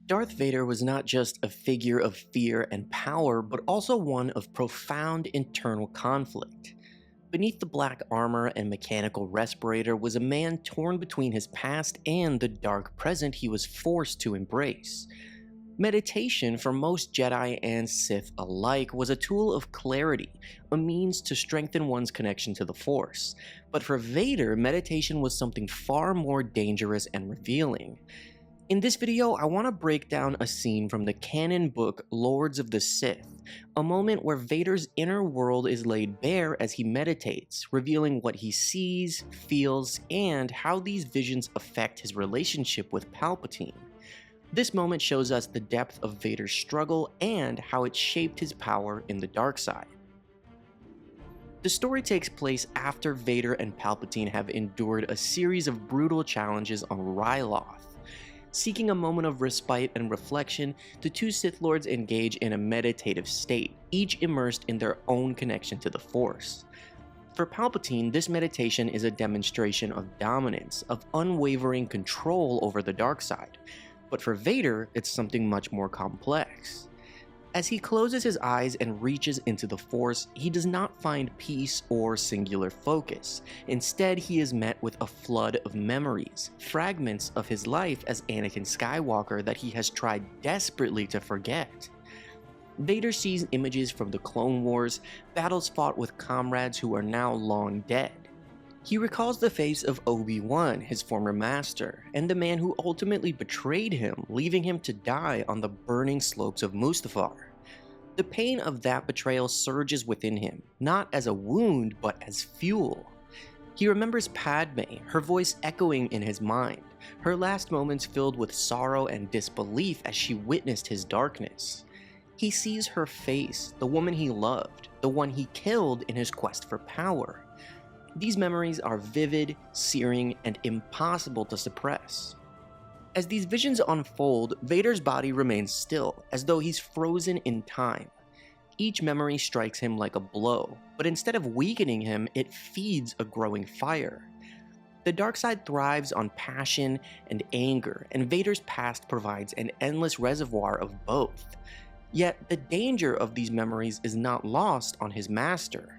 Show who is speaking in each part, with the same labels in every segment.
Speaker 1: Darth Vader was not just a figure of fear and power, but also one of profound internal conflict. Beneath the black armor and mechanical respirator was a man torn between his past and the dark present he was forced to embrace. Meditation, for most Jedi and Sith alike, was a tool of clarity, a means to strengthen one's connection to the Force. But for Vader, meditation was something far more dangerous and revealing. In this video, I want to break down a scene from the canon book Lords of the Sith, a moment where Vader's inner world is laid bare as he meditates, revealing what he sees, feels, and how these visions affect his relationship with Palpatine. This moment shows us the depth of Vader's struggle and how it shaped his power in the dark side. The story takes place after Vader and Palpatine have endured a series of brutal challenges on Ryloth. Seeking a moment of respite and reflection, the two Sith Lords engage in a meditative state, each immersed in their own connection to the Force. For Palpatine, this meditation is a demonstration of dominance, of unwavering control over the dark side. But for Vader, it's something much more complex. As he closes his eyes and reaches into the Force, he does not find peace or singular focus. Instead, he is met with a flood of memories, fragments of his life as Anakin Skywalker that he has tried desperately to forget. Vader sees images from the Clone Wars, battles fought with comrades who are now long dead. He recalls the face of Obi-Wan, his former master, and the man who ultimately betrayed him, leaving him to die on the burning slopes of Mustafar. The pain of that betrayal surges within him, not as a wound, but as fuel. He remembers Padme, her voice echoing in his mind, her last moments filled with sorrow and disbelief as she witnessed his darkness. He sees her face, the woman he loved, the one he killed in his quest for power. These memories are vivid, searing, and impossible to suppress. As these visions unfold, Vader's body remains still, as though he's frozen in time. Each memory strikes him like a blow, but instead of weakening him, it feeds a growing fire. The dark side thrives on passion and anger, and Vader's past provides an endless reservoir of both. Yet, the danger of these memories is not lost on his master.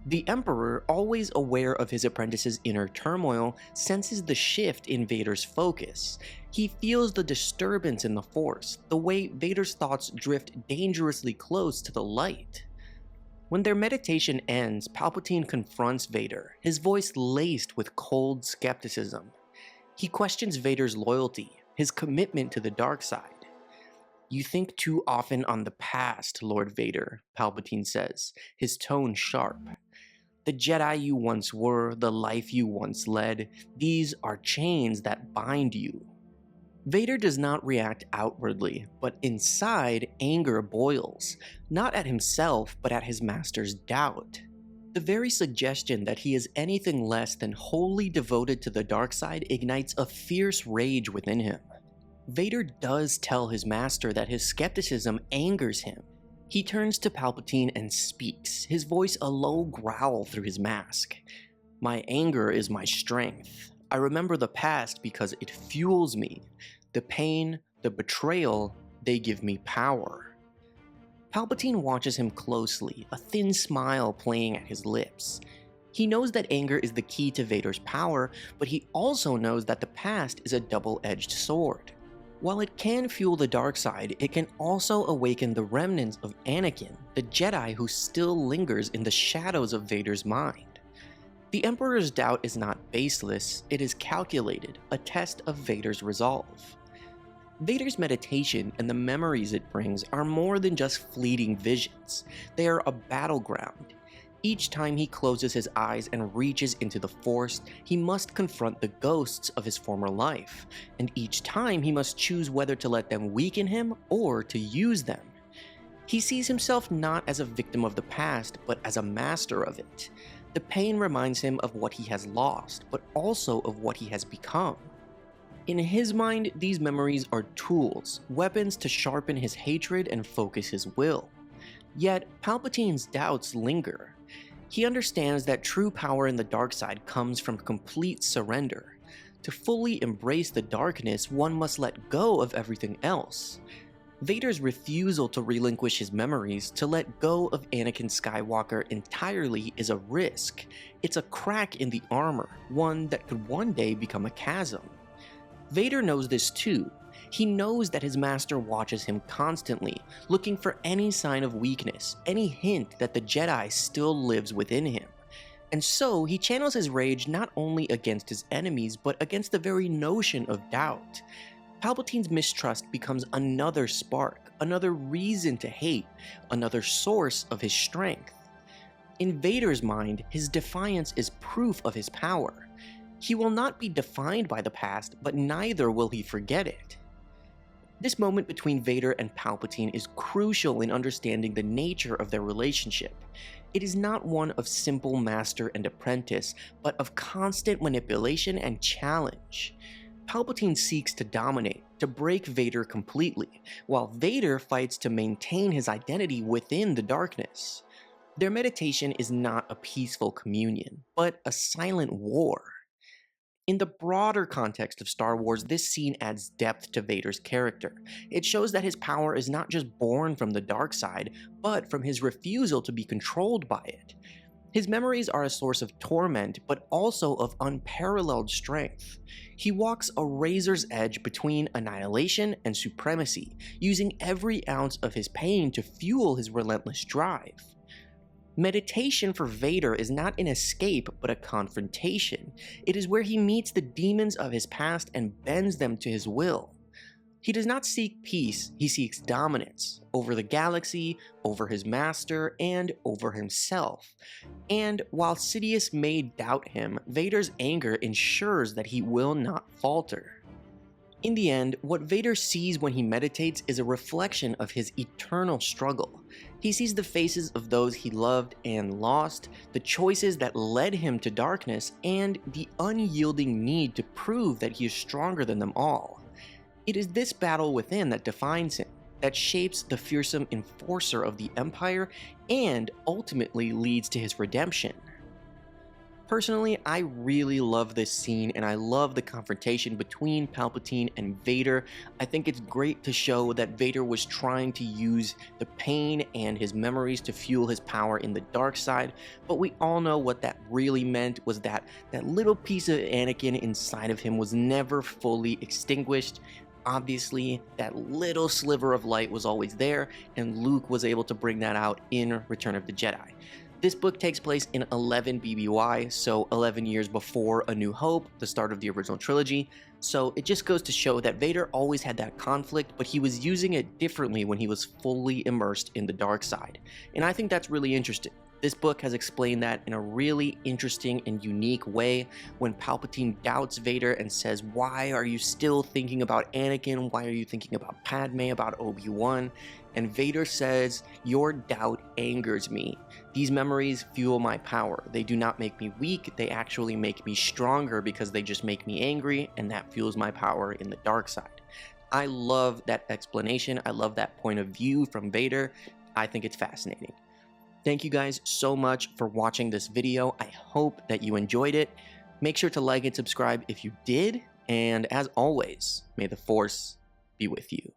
Speaker 1: The Emperor, always aware of his apprentice's inner turmoil, senses the shift in Vader's focus. He feels the disturbance in the Force, the way Vader's thoughts drift dangerously close to the light. When their meditation ends, Palpatine confronts Vader, his voice laced with cold skepticism. He questions Vader's loyalty, his commitment to the dark side. "You think too often on the past, Lord Vader," Palpatine says, his tone sharp. "The Jedi you once were, the life you once led, these are chains that bind you." Vader does not react outwardly, but inside, anger boils, not at himself, but at his master's doubt. The very suggestion that he is anything less than wholly devoted to the dark side ignites a fierce rage within him. Vader does tell his master that his skepticism angers him. He turns to Palpatine and speaks, his voice a low growl through his mask. "My anger is my strength. I remember the past because it fuels me. The pain, the betrayal, they give me power." Palpatine watches him closely, a thin smile playing at his lips. He knows that anger is the key to Vader's power, but he also knows that the past is a double-edged sword. While it can fuel the dark side, it can also awaken the remnants of Anakin, the Jedi who still lingers in the shadows of Vader's mind. The Emperor's doubt is not baseless, it is calculated, a test of Vader's resolve. Vader's meditation and the memories it brings are more than just fleeting visions. They are a battleground. Each time he closes his eyes and reaches into the Force, he must confront the ghosts of his former life, and each time he must choose whether to let them weaken him or to use them. He sees himself not as a victim of the past, but as a master of it. The pain reminds him of what he has lost, but also of what he has become. In his mind, these memories are tools, weapons to sharpen his hatred and focus his will. Yet, Palpatine's doubts linger. He understands that true power in the dark side comes from complete surrender. To fully embrace the darkness, one must let go of everything else. Vader's refusal to relinquish his memories, to let go of Anakin Skywalker entirely, is a risk. It's a crack in the armor, one that could one day become a chasm. Vader knows this too. He knows that his master watches him constantly, looking for any sign of weakness, any hint that the Jedi still lives within him. And so he channels his rage not only against his enemies, but against the very notion of doubt. Palpatine's mistrust becomes another spark, another reason to hate, another source of his strength. In Vader's mind, his defiance is proof of his power. He will not be defined by the past, but neither will he forget it. This moment between Vader and Palpatine is crucial in understanding the nature of their relationship. It is not one of simple master and apprentice, but of constant manipulation and challenge. Palpatine seeks to dominate, to break Vader completely, while Vader fights to maintain his identity within the darkness. Their meditation is not a peaceful communion, but a silent war. In the broader context of Star Wars, this scene adds depth to Vader's character. It shows that his power is not just born from the dark side, but from his refusal to be controlled by it. His memories are a source of torment, but also of unparalleled strength. He walks a razor's edge between annihilation and supremacy, using every ounce of his pain to fuel his relentless drive. Meditation for Vader is not an escape, but a confrontation. It is where he meets the demons of his past and bends them to his will. He does not seek peace, he seeks dominance over the galaxy, over his master, and over himself. And while Sidious may doubt him, Vader's anger ensures that he will not falter. In the end, what Vader sees when he meditates is a reflection of his eternal struggle. He sees the faces of those he loved and lost, the choices that led him to darkness, and the unyielding need to prove that he is stronger than them all. It is this battle within that defines him, that shapes the fearsome enforcer of the Empire, and ultimately leads to his redemption. Personally, I really love this scene, and I love the confrontation between Palpatine and Vader. I think it's great to show that Vader was trying to use the pain and his memories to fuel his power in the dark side, but we all know what that really meant was that that little piece of Anakin inside of him was never fully extinguished. Obviously, that little sliver of light was always there, and Luke was able to bring that out in Return of the Jedi. This book takes place in 11 BBY, so 11 years before A New Hope, the start of the original trilogy, so it just goes to show that Vader always had that conflict, but he was using it differently when he was fully immersed in the dark side. And I think that's really interesting. This book has explained that in a really interesting and unique way when Palpatine doubts Vader and says, "Why are you still thinking about Anakin? Why are you thinking about Padme, about Obi-Wan?" And Vader says, "Your doubt angers me. These memories fuel my power. They do not make me weak, they actually make me stronger because they just make me angry, and that fuels my power in the dark side." I love that explanation. I love that point of view from Vader. I think it's fascinating. Thank you guys so much for watching this video. I hope that you enjoyed it. Make sure to like and subscribe if you did. And as always, may the Force be with you.